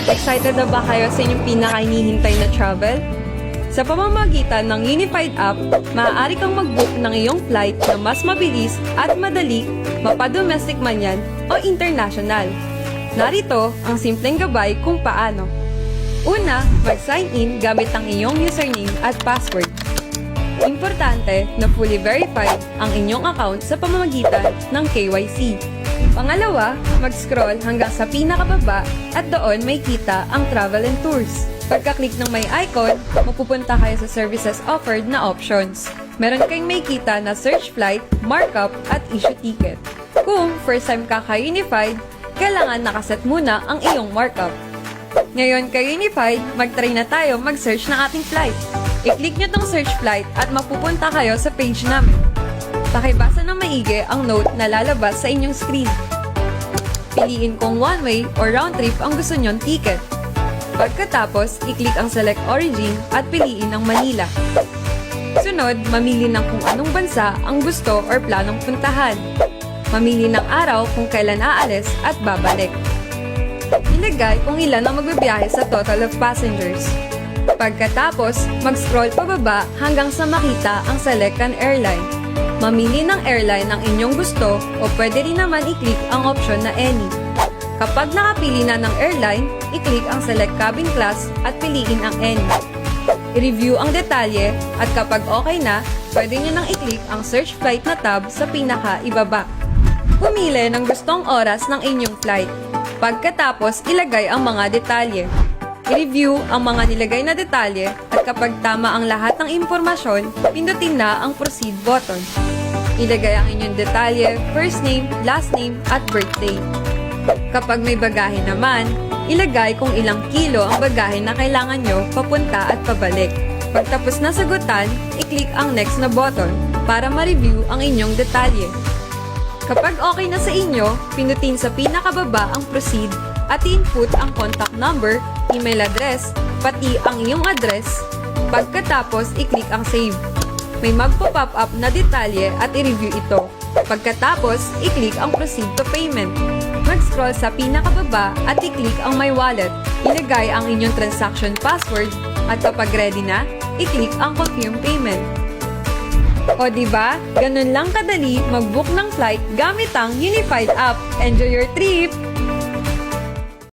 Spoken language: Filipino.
Excited na ba kayo sa inyong pinaka-hinihintay na travel? Sa pamamagitan ng Unified App, maaari kang mag-book ng iyong flight na mas mabilis at madali, mapadomestic man yan o international. Narito ang simpleng gabay kung paano. Una, mag-sign in gamit ang iyong username at password. Importante na fully verified ang inyong account sa pamamagitan ng KYC. Pangalawa, mag-scroll hanggang sa pinakababa at doon may kita ang travel and tours. Pagka-click ng may icon, mapupunta kayo sa services offered na options. Meron kayong may kita na search flight, markup, at issue ticket. Kung first time ka ka-Unified, kailangan nakaset muna ang iyong markup. Ngayon ka-Unified, mag-try na tayo mag-search ng ating flight. I-click nyo tong search flight at mapupunta kayo sa page namin. Pakibasa ng maigi ang note na lalabas sa inyong screen. Piliin kung one-way or round-trip ang gusto nyong ticket. Pagkatapos, i-click ang Select Origin at piliin ang Manila. Sunod, mamili ng kung anong bansa ang gusto or planong puntahan. Mamili ng araw kung kailan aalis at babalik. Ilagay kung ilan ang magbibiyahe sa total of passengers. Pagkatapos, mag-scroll pababa hanggang sa makita ang Select an Airline. Mamili ng airline ng inyong gusto o pwede rin naman i-click ang option na Any. Kapag nakapili na ng airline, i-click ang Select Cabin Class at piliin ang Any. I-review ang detalye at kapag okay na, pwede nyo nang i-click ang Search Flight na tab sa pinaka-ibaba. Pumili ng gustong oras ng inyong flight. Pagkatapos, ilagay ang mga detalye. I-review ang mga nilagay na detalye at kapag tama ang lahat ng impormasyon, pindutin na ang Proceed button. Ilagay ang inyong detalye, first name, last name, at birthday. Kapag may bagahe naman, ilagay kung ilang kilo ang bagahe na kailangan nyo papunta at pabalik. Pagtapos na sagutan, i-click ang Next na button para ma-review ang inyong detalye. Kapag okay na sa inyo, pindutin sa pinakababa ang Proceed at i-input ang contact number, email address, pati ang iyong address. Pagkatapos, i-click ang Save. May magpo-pop up na detalye at i-review ito. Pagkatapos, i-click ang Proceed to Payment. Mag-scroll sa pinakababa at i-click ang My Wallet. Ilagay ang inyong transaction password at kapag ready na, i-click ang Confirm Payment. O diba, ganun lang kadali mag-book ng flight gamit ang Unified App. Enjoy your trip!